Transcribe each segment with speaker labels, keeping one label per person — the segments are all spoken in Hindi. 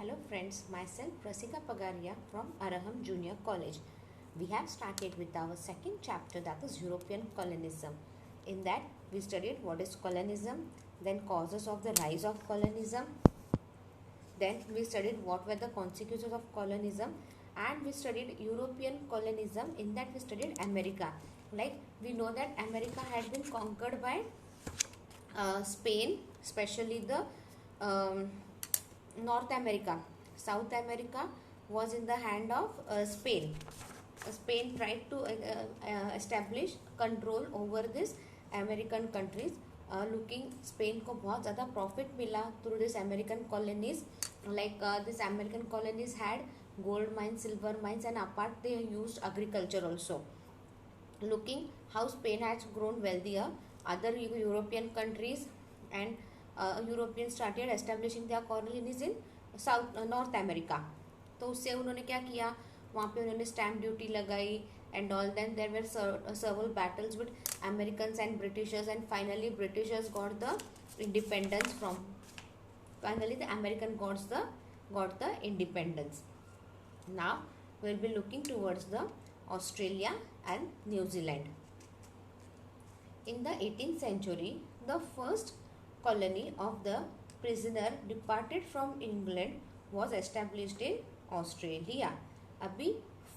Speaker 1: Hello friends, myself Rasika Pagaria from Araham Junior College. We have started with our second chapter, that is European colonism. In that we studied what is colonism, then causes of the rise of colonism, then we studied what were the consequences of colonism, and we studied European colonism. In that we studied America. Like we know that America had been conquered by Spain, especially the North America. South America was in the hand of Spain. Spain tried to establish control over this American countries. Looking Spain को बहुत ज़्यादा प्रॉफिट मिला through this American colonies. Like this American colonies had gold mines, silver mines, and apart they used agriculture also. Looking how Spain has grown wealthier, other European countries and Europeans started establishing their colonies in North America. तो उससे उन्होंने क्या किया, वहाँ पे उन्होंने स्टैम्प ड्यूटी लगाई and all. Then there were several battles with Americans and Britishers, and finally Britishers got the independence from. Finally the American got the independence. Now we will be looking towards the Australia and New Zealand. In the 18th century, the first colony of the prisoner departed from England was established in Australia. अभी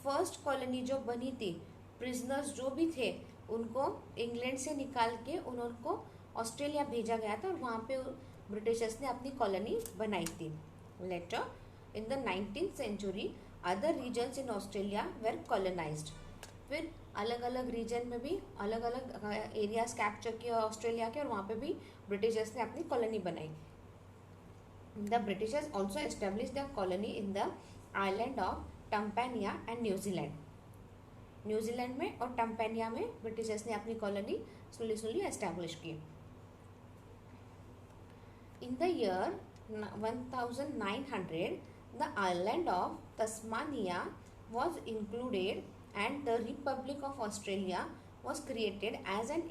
Speaker 1: फर्स्ट कॉलोनी जो बनी थी, प्रिजनर्स जो भी थे उनको इंग्लैंड से निकाल के उनको ऑस्ट्रेलिया भेजा गया था और वहाँ पे ब्रिटिशर्स ने अपनी कॉलोनी बनाई थी. Later in the 19th century other regions in Australia were colonised. फिर अलग अलग रीजन में भी अलग अलग एरियाज कैप्चर किए ऑस्ट्रेलिया के और वहाँ पे भी ब्रिटिशर्स ने अपनी कॉलोनी बनाई. The Britishers also establish the colony in the island of Tasmania and New Zealand. New Zealand में और टम्पेनिया में ब्रिटिशर्स ने अपनी कॉलोनी स्लोली एस्टेब्लिश की. In the year 1900 the island of Tasmania was included and the Republic of Australia was created as an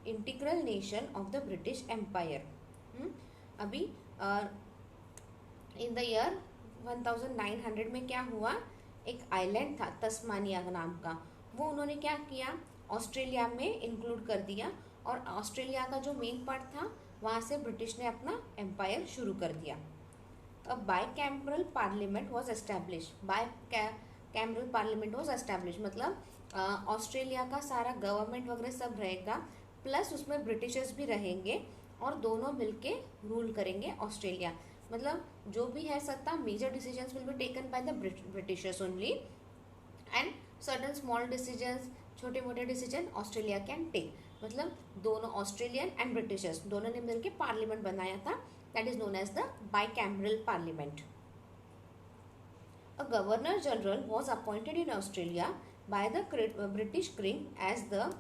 Speaker 1: integral nation of the British Empire. अभी इन द ईयर 1900 में क्या हुआ, एक आइलैंड था तस्मानिया नाम का, वो उन्होंने क्या किया, ऑस्ट्रेलिया में इंक्लूड कर दिया और ऑस्ट्रेलिया का जो मेन पार्ट था वहाँ से ब्रिटिश ने अपना एम्पायर शुरू कर दिया. अब bicameral parliament was establish. Bicameral parliament was establish मतलब ऑस्ट्रेलिया का सारा गवर्नमेंट वगैरह सब रहेगा, प्लस उसमें ब्रिटिशर्स भी रहेंगे और दोनों मिलके रूल करेंगे ऑस्ट्रेलिया. मतलब जो भी है सत्ता, major decisions will be taken by the Britishers only and certain small decisions, छोटे मोटे डिसीजन ऑस्ट्रेलिया कैन टेक. मतलब दोनों ऑस्ट्रेलियन एंड ब्रिटिशर्स दोनों ने मिलकर पार्लियामेंट बनाया था, that is known as the bicameral parliament. A governor general was appointed in Australia by the British king as the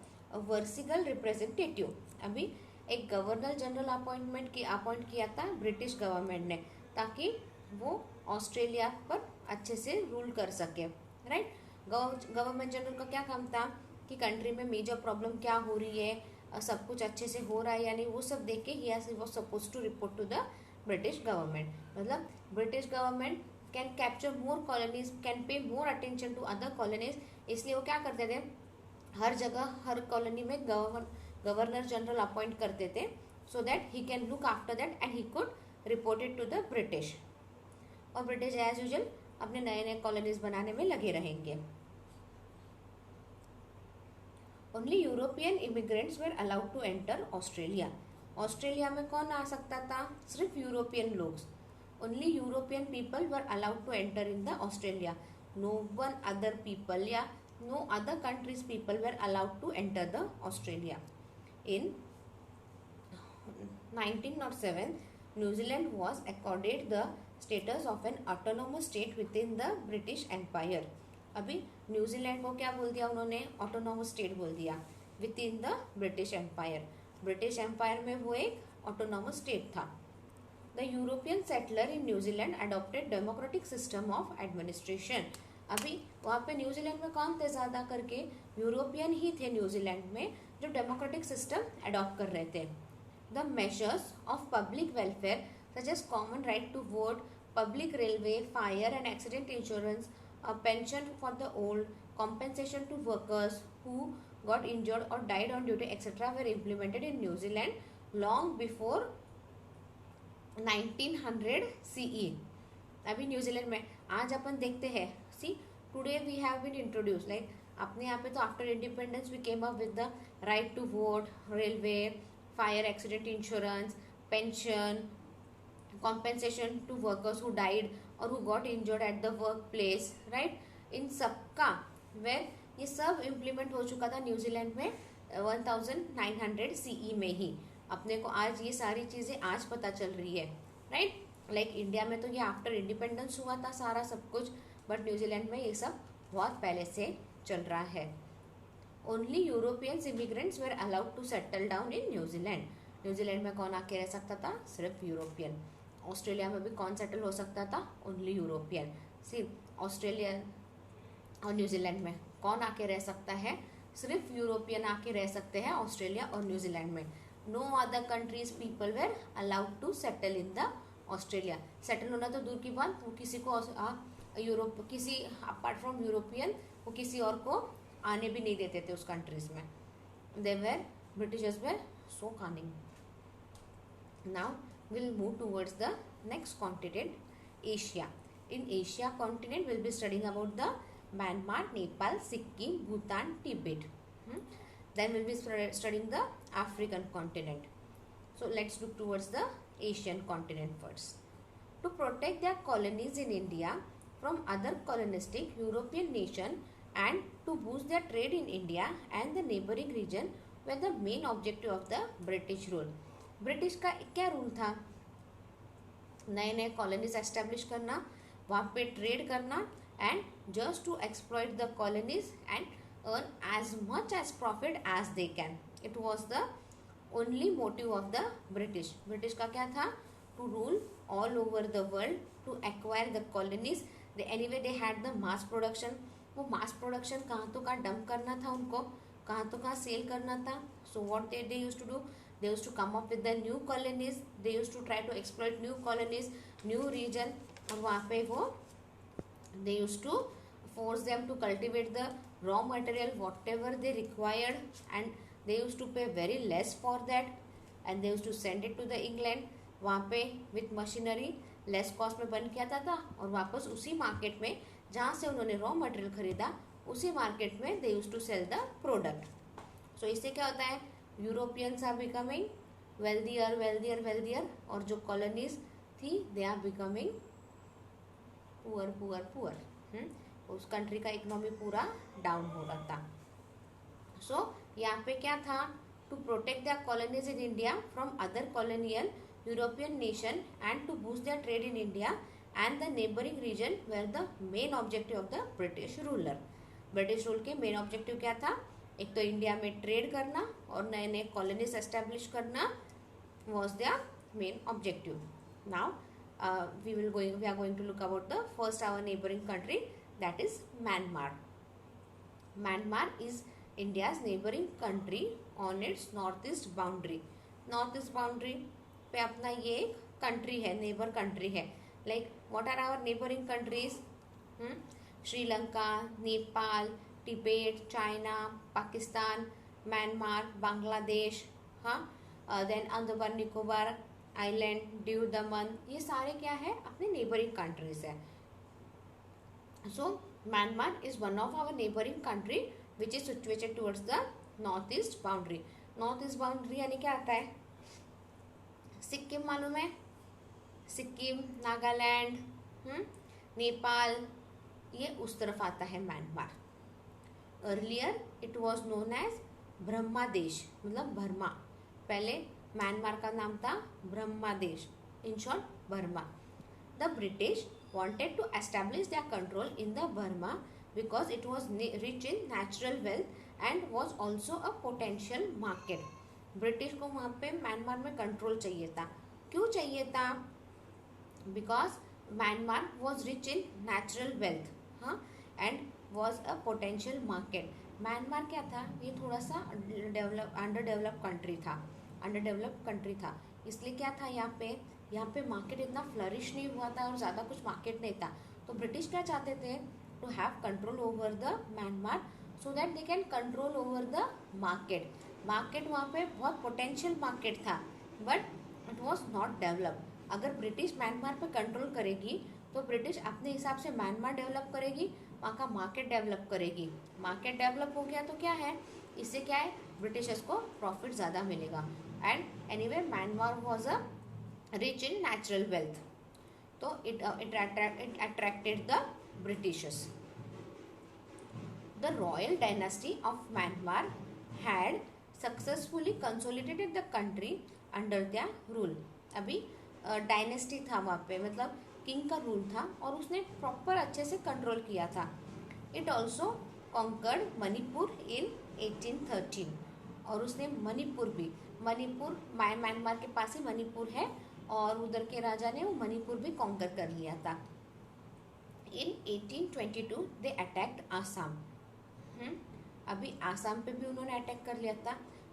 Speaker 1: viceregal representative. अभी एक गवर्नर जनरल अपॉइंट किया था ब्रिटिश गवर्नमेंट ने, ताकि वो ऑस्ट्रेलिया पर अच्छे से रूल कर सके. राइट. गवर्नमेंट जनरल का क्या काम था कि कंट्री में मेजर प्रॉब्लम क्या हो रही है, सब कुछ अच्छे से हो रहा है या नहीं, वो सब देख के ही was suppose to report to the British government. मतलब British government can capture more colonies, can pay more attention to other colonies. इसलिए वो क्या करते थे, हर जगह हर कॉलोनी में गवर्नर जनरल अपॉइंट करते थे, so that he can look after that and he could report it to the British. और ब्रिटिश एज यूजुअल अपने नए नए कॉलोनीज बनाने में लगे रहेंगे. Only European immigrants were allowed to enter Australia. Australia में कौन आ सकता था, सिर्फ यूरोपियन लोग. Only European people were allowed to enter in the Australia. No one other people या no other countries people were allowed to enter the Australia. In 1907, New Zealand was accorded the status of an autonomous state within the British Empire. अभी न्यूजीलैंड को क्या बोल दिया उन्होंने, ऑटोनोमस स्टेट बोल दिया within the British empire. British empire में वो एक ऑटोनोमस स्टेट था. The European settler in New Zealand adopted democratic system of administration. अभी वहाँ पे न्यूजीलैंड में कौन थे, ज़्यादा करके यूरोपियन ही थे न्यूजीलैंड में जो डेमोक्रेटिक सिस्टम अडॉप्ट कर रहे थे. The measures of public welfare such as common right to vote, public railway, fire and accident insurance, a pension for the old, compensation to workers who got injured or died on duty, etc. were implemented in New Zealand long before 1900 CE. अभी न्यूजीलैंड में आज अपन देखते हैं, see today we have been introduce like अपने यहाँ पे तो after independence we came up with the right to vote, railway, fire accident insurance, pension, compensation to workers who died और who got injured at the work place, right. इन सबका वेर ये सब इम्प्लीमेंट हो चुका था न्यूजीलैंड में 1900 CE में ही. अपने को आज ये सारी चीज़ें आज पता चल रही है, राइट. लाइक इंडिया में तो ये आफ्टर इंडिपेंडेंस हुआ था सारा सब कुछ, बट न्यूजीलैंड में ये सब बहुत पहले से चल रहा है. Only Europeans immigrants were allowed to settle down in New Zealand. New Zealand में कौन आके रह सकता था? सिर्फ यूरोपियन. ऑस्ट्रेलिया में भी कौन सेटल हो सकता था? Only European. सिर्फ ऑस्ट्रेलिया और न्यूजीलैंड में कौन आके रह सकता है? सिर्फ यूरोपियन आके रह सकते हैं ऑस्ट्रेलिया और न्यूजीलैंड में. No other countries people were allowed to settle in the Australia. Settle होना तो दूर की बात, वो किसी को यूरोप किसी अपार्ट फ्रॉम यूरोपियन वो किसी और को आने भी नहीं देते थे उस कंट्रीज में. They were Britishers were so cunning. Now we'll move towards the next continent, Asia. In Asia continent we'll be studying about the Myanmar, Nepal, Sikkim, Bhutan, Tibet. Then we'll be studying the African continent. So let's look towards the Asian continent first. To protect their colonies in India from other colonistic European nation and to boost their trade in India and the neighboring region were the main objective of the British rule. British का क्या रूल था? नए नए कॉलोनीज एस्टेब्लिश करना, वहाँ पे ट्रेड करना and just to exploit the colonies and earn as much as profit as they can. It was the only motive of the British. British का क्या था? To rule all over the world, to acquire the colonies. Anyway they had the mass production. वो मास प्रोडक्शन कहाँ तो कहाँ डंप करना था उनको, कहाँ तो कहाँ सेल करना था. So what they use to do, they used to come up with the new colonies, they used to try to exploit new colonies, new region. और वहाँ पे वो they used to force them to cultivate the raw material whatever they required and they used to pay very less for that and they used to send it to the England. वहाँ पे with machinery less cost में बन के आता था और वापस उसी मार्केट में जहाँ से उन्होंने रॉ मटेरियल खरीदा उसी मार्केट में they used to sell the product. So इससे क्या होता है? Europeans are becoming wealthier wealthier wealthier और जो कॉलोनीज थी they are becoming poor poor poor. उस कंट्री का इकोनॉमी पूरा डाउन हो रहा था. सो यहाँ पे क्या था? To protect their colonies in India from other colonial European nation and to boost their trade in India and the neighbouring region where the main objective of the British ruler. British rule के मेन ऑब्जेक्टिव क्या था? एक तो इंडिया में ट्रेड करना और नए नए कॉलोनीज एस्टेब्लिश करना was their main objective. Now we are going to look about the first our neighbouring country, that is Myanmar. Myanmar is India's neighbouring country on its north east boundary. North east boundary पे अपना ये एक कंट्री है, नेबर कंट्री है. Like what are our neighbouring countries? Sri Lanka, Nepal, Tibet, China, Pakistan, Myanmar, Bangladesh, हाँ, देन अंडमान निकोबार आइलैंड, दीव दमन, ये सारे क्या है? अपने नेबरिंग कंट्रीज है. So Myanmar is one of our neighbouring country which is situated towards the north east boundary. North east boundary यानी क्या आता है? सिक्किम मालूम है? सिक्किम, नागालैंड, नेपाल, ये उस तरफ आता है Myanmar. Earlier it was known as Brahmadesh, मतलब बर्मा. पहले म्यांमार का नाम था Brahmadesh, in short Burma. The British wanted to establish their control in the Burma because it was rich in natural wealth and was also a potential market. British को वहाँ पे म्यांमार में कंट्रोल चाहिए था. क्यों चाहिए था? Because Myanmar was rich in natural wealth, हाँ, and was a potential market. Myanmar क्या था? ये थोड़ा सा अंडर डेवलप कंट्री था, इसलिए क्या था यहाँ पे यहाँ पे मार्केट इतना फ्लरिश नहीं हुआ था और ज़्यादा कुछ मार्केट नहीं था। तो ब्रिटिश क्या चाहते थे, to have control over the Myanmar so that they can control over the market. Market वहाँ पे बहुत पोटेंशियल मार्केट था but it was not develop. अगर ब्रिटिश म्यांमार पे कंट्रोल करेगी तो ब्रिटिश अपने हिसाब से म्यांमार डेवलप करेगी, वहाँ का मार्केट डेवलप करेगी। मार्केट डेवलप हो गया तो क्या है, इससे क्या है, ब्रिटिशर्स को प्रॉफिट ज़्यादा मिलेगा। And anyway Myanmar was a rich in natural wealth, तो it attracted the Britishers. The royal dynasty of Myanmar had successfully consolidated the country under their rule। अभी डायनेस्टी था वहाँ पे, मतलब किंग का रूल था और उसने प्रॉपर अच्छे से कंट्रोल किया था। इट ऑल्सो कॉन्कर्ड मणिपुर इन 1813, और उसने मणिपुर भी, मणिपुर म्यांमार के पास ही मणिपुर है और उधर के राजा ने वो मणिपुर भी कॉन्कर कर लिया था। In 1822 they attacked Assam. अभी आसाम पे भी उन्होंने अटैक कर लिया था।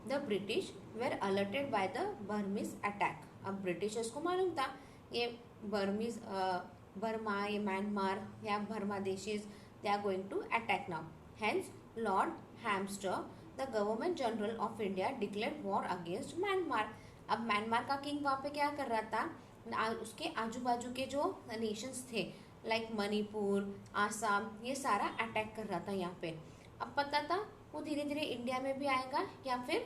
Speaker 1: The British were alerted by the Burmese attack. अब ब्रिटिशर्स को मालूम था ये बर्मीज, बर्मा, ये म्यांमार या बर्मादेशीज, they are going to attack now. Hence lord Amherst the government general of India declared war against Myanmar. अब म्यांमार का किंग वहाँ पे क्या कर रहा था, उसके आजू बाजू के जो नेशंस थे लाइक मणिपुर, आसाम, ये सारा अटैक कर रहा था यहाँ पे। अब पता था वो धीरे धीरे इंडिया में भी आएगा या फिर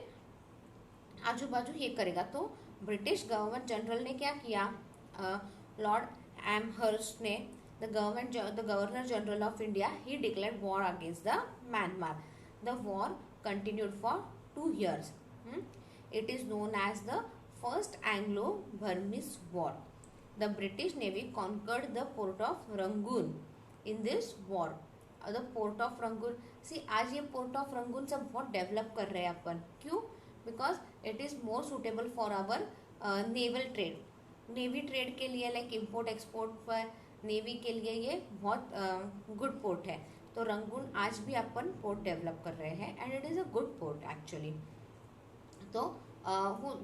Speaker 1: आजू बाजू ये करेगा। तो ब्रिटिश गवर्नमेंट जनरल ने क्या किया, लॉर्ड एमहर्स्ट ने, the governor general of India, he declared war against the Myanmar. The war continued for 2 years। It is known as the first Anglo Burmese war. The British navy conquered the port of Rangoon in this war. The port of Rangoon, see आज ये पोर्ट ऑफ रंगून सब बहुत डेवलप कर रहे हैं अपन, क्यों, because it is more suitable for our naval trade, navy trade के लिए, लाइक इम्पोर्ट एक्सपोर्ट पर नेवी के लिए ये बहुत गुड पोर्ट है। तो रंगून आज भी अपन पोर्ट डेवलप कर रहे हैं and it is a good port actually. तो वो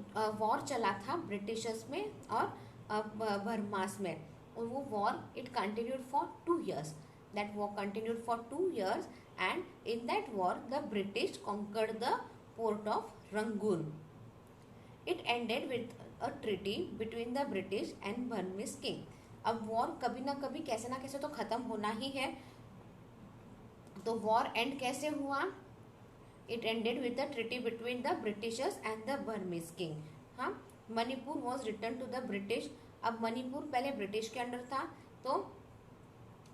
Speaker 1: वॉर चला था ब्रिटिशर्स में और बर्मास में, और वो war it continued for 2 years। That war continued for 2 years and in that war the British conquered the port of Rangoon. It ended with a treaty between the British and Burmese king। अब वॉर कभी ना कभी कैसे ना कैसे तो ख़त्म होना ही है। तो वॉर एंड कैसे हुआ, it ended with the treaty between the Britishers and the Burmese king. हाँ, Manipur was return to the British. अब मणिपुर पहले ब्रिटिश के अंडर था, तो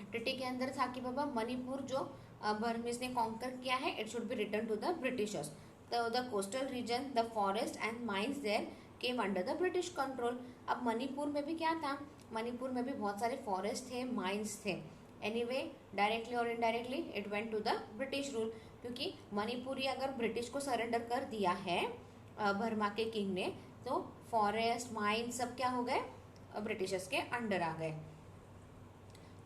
Speaker 1: ट्रीटी के अंदर था कि बाबा मणिपुर जो बर्मीज ने कॉन्कर किया है, it should be return to the Britishers. The coastal region, the forest and mines there came under the British control. अब मणिपुर में भी क्या था, मणिपुर में भी बहुत सारे फॉरेस्ट थे, माइंस थे। एनीवे डायरेक्टली और indirectly it went to the British rule, क्योंकि मणिपुरी अगर ब्रिटिश को सरेंडर कर दिया है बर्मा के किंग ने, तो फॉरेस्ट, माइंस सब क्या हो गए, ब्रिटिशर्स के अंडर आ गए।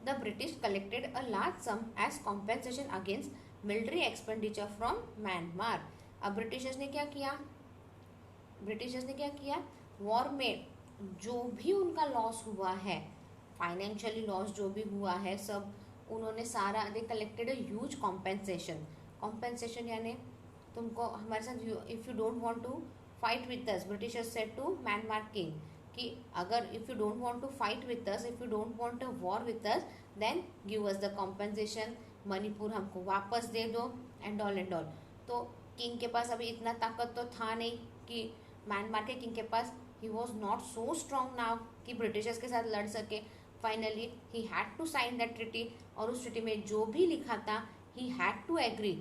Speaker 1: The British collected a large sum as compensation against military expenditure from Myanmar। अब ब्रिटिशर्स ने क्या किया, वॉर में जो भी उनका लॉस हुआ है, फाइनेंशियली लॉस जो भी हुआ है, सब उन्होंने सारा, they collected a huge compensation. Compensation यानी तुमको हमारे साथ, if you don't want to fight with us, Britishers said to Myanmar king कि अगर if you don't want to fight with us, if you don't want a war with us, then give us the compensation, Manipur हमको वापस दे दो एंड ऑल। तो किंग के पास अभी इतना ताकत तो था नहीं कि म्यांमार के किंग के पास, he was not so strong now कि ब्रिटिशर्स के साथ लड़ सके। Finally he had to sign that treaty, और उस ट्रीटी में जो भी लिखा था he had to agree.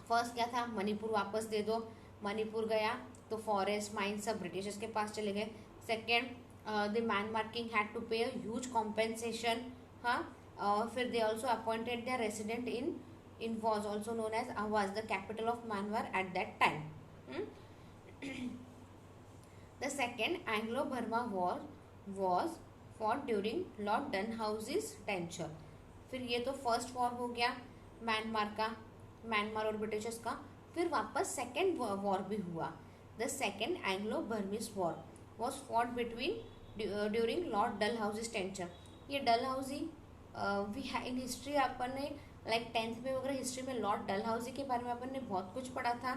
Speaker 1: First क्या था, मणिपुर वापस दे दो, मणिपुर गया तो फॉरेस्ट, माइंस सब ब्रिटिशर्स के पास चले गए। Second, the Myanmar king had to pay a huge compensation. हाँ, फिर they also appointed their resident in was also known as आवाज, the capital of Myanmar at that time. The second Anglo Burma war was fought during lord Dalhousie's tenure. फिर ये तो फर्स्ट वॉर हो गया म्यांमार का, म्यांमार और ब्रिटिशर्स का। फिर वापस सेकेंड वॉर भी हुआ। The second Anglo Burmese war was fought between during lord Dalhousie's tenure. ये डलहौजी इन हिस्ट्री अपन ने लाइक 10th में वगैरह हिस्ट्री में लॉर्ड डलहौजी के बारे में अपन ने बहुत कुछ पढ़ा था।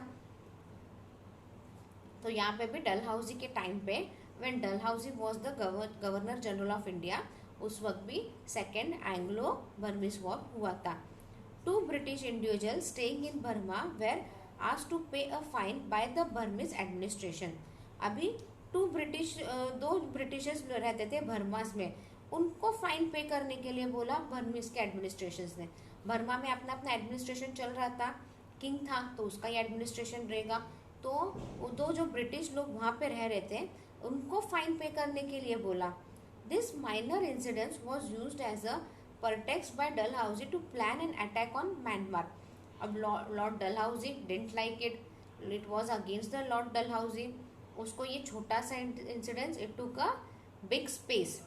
Speaker 1: तो यहाँ पे भी डलहौजी के टाइम पे when Dalhousie was the governor general of India, उस वक्त भी सेकेंड एंग्लो बर्मिस वॉर हुआ था। Two British individual staying in Burma were asked to pay a fine by the Burmese administration. अभी दो ब्रिटिशर्स रहते थे बर्मास में, उनको फाइन पे करने के लिए बोला बर्मिस के एडमिनिस्ट्रेशन ने। बर्मा में अपना अपना एडमिनिस्ट्रेशन चल रहा था, किंग था तो उसका ही एडमिनिस्ट्रेशन रहेगा। तो वो दो जो ब्रिटिश लोग वहाँ पे रह रहे थे उनको फाइन पे करने के लिए बोला। This minor incidence was used as a pretext by Dalhousie to plan an attack on Myanmar. अब Lord Dalhousie didn't like it, it was against the Lord Dalhousie. उसको ये छोटा सा incidence it took a big space,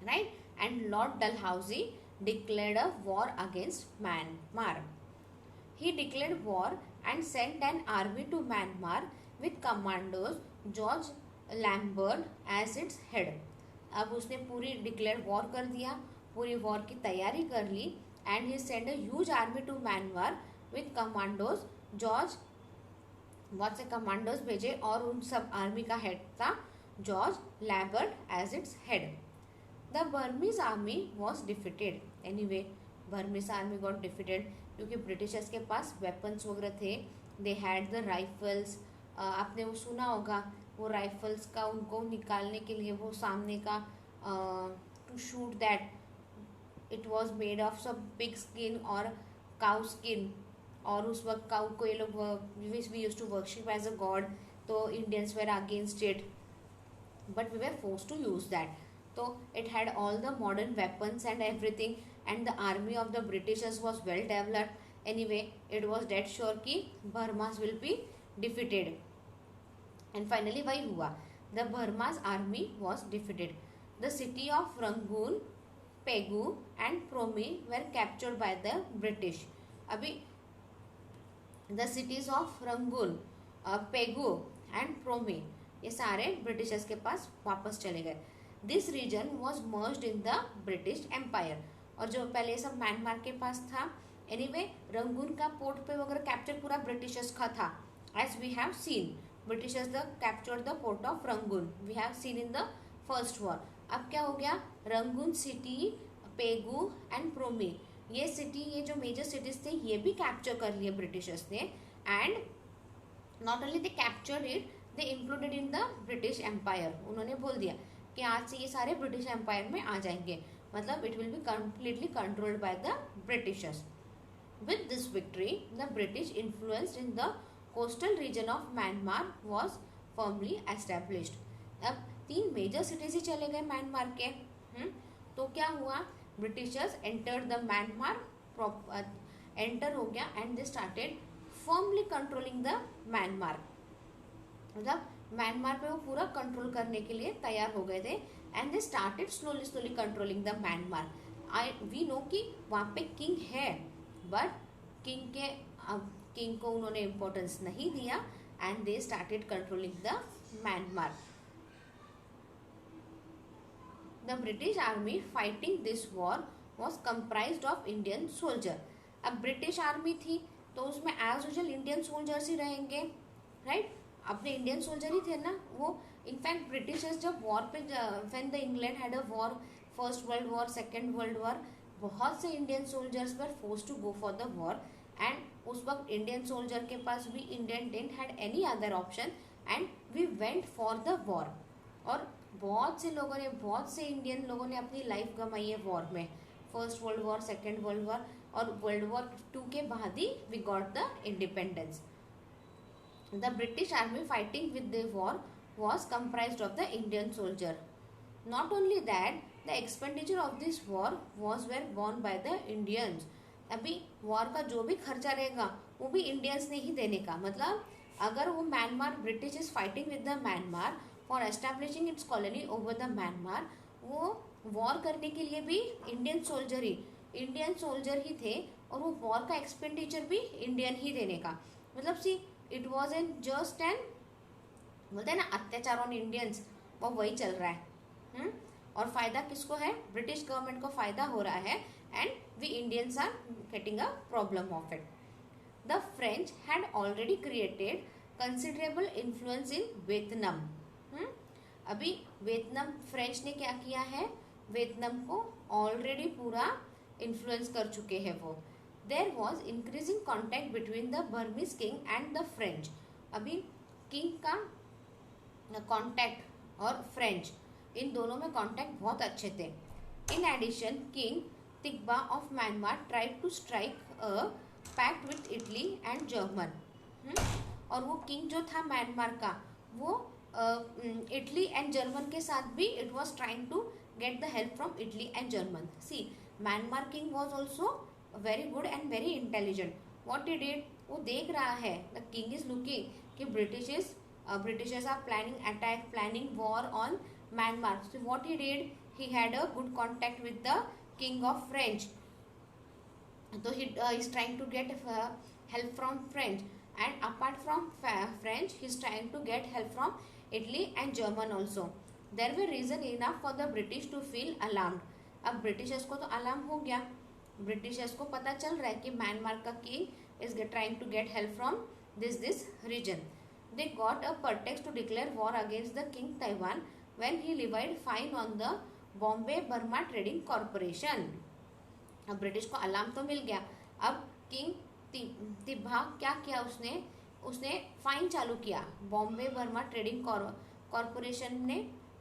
Speaker 1: right, and Lord Dalhousie declared a war against Myanmar. He declared war and sent an army to Myanmar with commandos George Lambert as its head. अब उसने पूरी डिक्लेयर वॉर कर दिया, पूरी वॉर की तैयारी कर ली, and he send a huge army to Myanmar with commandos. George बहुत से कमांडोज भेजे और उन सब आर्मी का हेड था George Lambert as its head. The Burmese army was defeated. Anyway Burmese army got defeated क्योंकि ब्रिटिशर्स के पास वेपन्स वगैरह थे, दे हैड द राइफल्स। आपने वो सुना होगा वो राइफल्स का उनको निकालने के लिए वो सामने का to shoot that it was made of सब पिग स्किन और काउ स्किन। और उस वक्त काउ को ये लोग we used to worship as a god, तो Indians were against it but we were forced to use that. तो it had all the modern weapons and everything and the army of the Britishers was well developed. Anyway it was dead sure कि Burma's will be defeated, and finally वही हुआ, the Burma's army was defeated. The city of Rangoon, Pegu and Prome were captured by the British. अभी the cities of Rangoon, Pegu and Prome ये सारे ब्रिटिशर्स के पास वापस चले गए। This region was merged in the British empire. और जो पहले सब म्यांमार के पास था, एनीवे रंगून का पोर्ट पे वगैरह कैप्चर पूरा ब्रिटिशर्स का था, as we have seen Britishers they captured the port of Rangoon, we have seen in the first war. अब क्या हो गया, Rangoon city, Pegu and Prome ये सिटी, ये जो मेजर सिटीज थे ये भी कैप्चर कर लिए ब्रिटिशर्स ने। And not only they captured it, they included in the British empire. उन्होंने बोल दिया कि आज से ये सारे ब्रिटिश एम्पायर में आ जाएंगे, मतलब it will be completely controlled by the Britishers. With this victory the British influence in the coastal reason of Myanmar was firmly established. अब 3 मेजर सिटीज ही चले गए म्यांमार के। तो क्या हुआ, Britishers entered the Myanmar, enter हो गया and they started firmly controlling the Myanmar. मतलब म्यांमार पे वो पूरा कंट्रोल करने के लिए तैयार हो गए थे, and they started slowly controlling the Myanmar. We know कि वहाँ पे किंग है, बट किंग को उन्होंने इम्पोर्टेंस नहीं दिया, and they started controlling the Myanmar. The British army fighting this war was comprised of Indian soldier. अब ब्रिटिश आर्मी थी तो उसमें एज यूजुअल इंडियन सोल्जर्स ही रहेंगे, राइट, अपने इंडियन सोल्जर ही थे ना वो। इनफैक्ट ब्रिटिशर्स जब वॉर पे, when the England had a war, first world war, second world war, बहुत से Indian soldiers were forced to go for the war, and उस वक्त इंडियन सोल्जर के पास भी Indian didn't had any other option, and we went for the war. और बहुत से लोगों ने, बहुत से इंडियन लोगों ने अपनी लाइफ गंवाई है वॉर में, first world war, second world war, और वर्ल्ड वॉर 2 के बाद ही we got the independence. The British army fighting with the war was comprised of the Indian soldier. Not only that, the expenditure of this war was were borne by the Indians. अभी वॉर का जो भी खर्चा रहेगा वो भी इंडियंस ने ही देने का। मतलब अगर वो Myanmar, British is fighting with the Myanmar for establishing it's colony over the Myanmar, वो वॉर करने के लिए भी इंडियन सोल्जर ही थे, और वो वॉर का एक्सपेंडिचर भी इंडियन ही देने का। मतलब see it was an just an, बोलते हैं ना, अत्याचार ऑन इंडियंस, वो वही चल रहा है। और फायदा किसको है? ब्रिटिश गवर्नमेंट को फायदा हो रहा है and we Indians are getting a problem of it. The French had already created considerable influence in Vietnam. अभी वियतनाम फ्रेंच ने क्या किया है? वियतनाम को ऑलरेडी पूरा इन्फ्लुएंस कर चुके हैं वो. There was increasing contact between the Burmese king and the French. अभी किंग का कॉन्टैक्ट और फ्रेंच, इन दोनों में कॉन्टैक्ट बहुत अच्छे थे. In addition king Thibaw of Myanmar tried to strike a pact with Italy and German. और वो किंग जो था म्यांमार का, वो इटली एंड जर्मन के साथ भी it was trying to get the help from Italy and German. See, Myanmar king was also very good and very intelligent. What he did, वो देख रहा है द किंग इज लुकिंग कि Britishers are planning attack, planning war on Myanmar. So what he did, he had a good contact with the king of French. So he is trying to get help from French, and apart from French, he is trying to get help from Italy and German also. There were reason enough for the British to feel alarmed. अब Britishers को तो alarm हो गया. Britishers को पता चल रहा है कि म्यांमार का king is trying to get help from this region. They got a pretext to declare war against the King Taiwan when he levied fine on the Bombay Burma Trading Corporation. अब ब्रिटिश को अलार्म तो मिल गया. अब किंग तिब्बा क्या किया, उसने फाइन चालू किया. बॉम्बे बर्मा ट्रेडिंग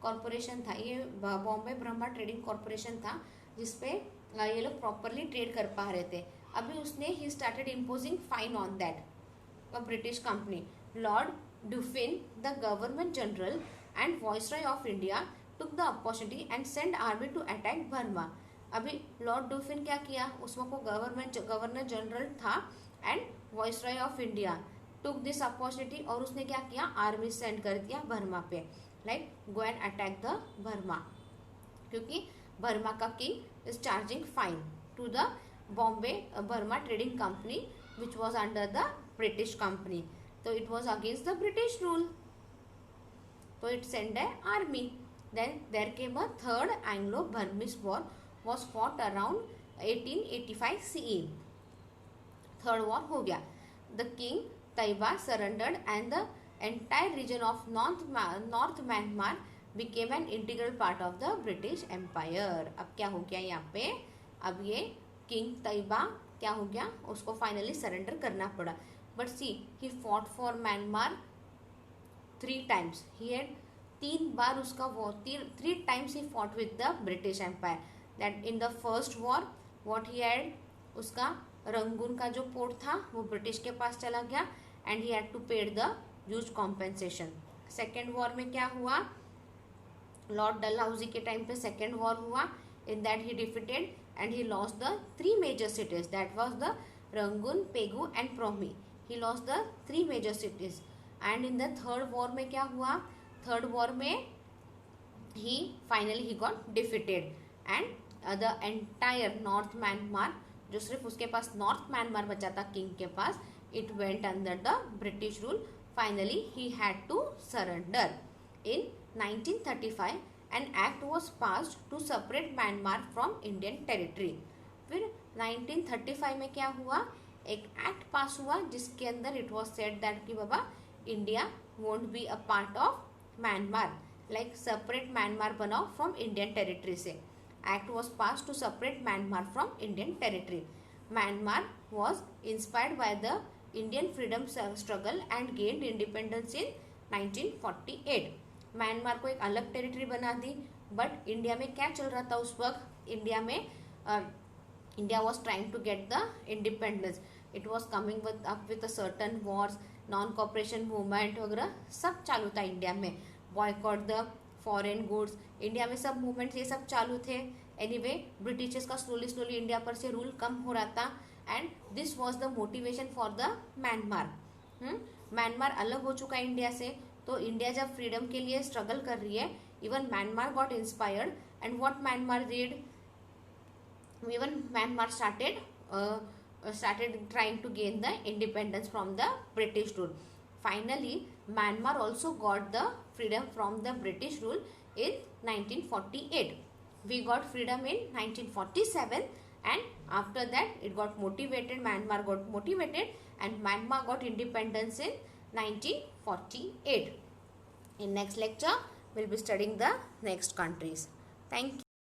Speaker 1: कॉरपोरेशन था ये, बॉम्बे बर्मा ट्रेडिंग कॉरपोरेशन था जिसपे ये लोग प्रॉपरली ट्रेड कर पा रहे थे. अभी उसने he started imposing fine on that a British company. Lord Dufferin, the Governor General and Viceroy of India, took the opportunity and sent army to attack Burma. अभी लॉर्ड डुफिन क्या किया, उसमें को गवर्नर जनरल था and viceroy of India took this opportunity, और उसने क्या किया, आर्मी सेंड कर दिया बर्मा पे, like go and attack the Burma, क्योंकि बर्मा का king is charging fine to the Bombay Burma trading company which was under the British company. So it was against the British rule. So it sent an army. Then there came a third Anglo-Burmese war was fought around 1885 CE. Third war हो गया. The king Taiba surrendered and the entire region of North Myanmar became an integral part of the British Empire. अब क्या हो गया यहाँ पे, अब ये किंग तैयबा क्या हो गया, उसको फाइनली सरेंडर करना पड़ा. But see, he fought for Myanmar 3 times. He had 3 बार उसका war, 3 times he fought with the British empire. That in the first war what he had, उसका रंगून का जो पोर्ट था वो ब्रिटिश के पास चला गया and he had to paid the huge compensation. Second war में क्या हुआ, लॉर्ड डलहौजी के टाइम पे सेकेंड वॉर हुआ. In that he defeated and he lost the 3 major cities, that was the Rangoon, Pegu and Promi. He lost the 3 major cities. And in the third war में क्या हुआ, third war में he finally got defeated and the entire North Myanmar, जो सिर्फ उसके पास नॉर्थ म्यांमार बचा था किंग के पास, it went under the British rule. Finally he had to surrender. In 1935 an act was passed to separate Myanmar from Indian territory. फिर 1935 में क्या हुआ, एक एक्ट पास हुआ जिसके अंदर इट वॉज सेड दैट कि बाबा India won't be a part of Myanmar, like separate Myanmar बनाओ फ्रॉम इंडियन टेरिटरी से. Act was pass to separate Myanmar from Indian territory. Myanmar was inspired by the Indian freedom struggle and gained independence in 1948. Myanmar को एक अलग टेरिटरी बना दी. बट इंडिया में क्या चल रहा था उस वक्त, India was trying to get the independence. It was coming with certain wars, non cooperation movement वगैरह सब चालू था इंडिया में. Boycott the foreign goods, India में सब मूवमेंट्स ये सब चालू थे. एनीवे ब्रिटिशर्स का स्लोली इंडिया पर से रूल कम हो रहा था and this was the motivation for the Myanmar. Myanmar अलग हो चुका है इंडिया से, तो इंडिया जब फ्रीडम के लिए स्ट्रगल कर रही है, even Myanmar got inspired and what Myanmar did, even Myanmar started trying to gain the independence from the British rule. Finally, Myanmar also got the freedom from the British rule in 1948. We got freedom in 1947, and after that it got motivated, Myanmar got motivated, and Myanmar got independence in 1948. In next lecture, we'll be studying the next countries. Thank you.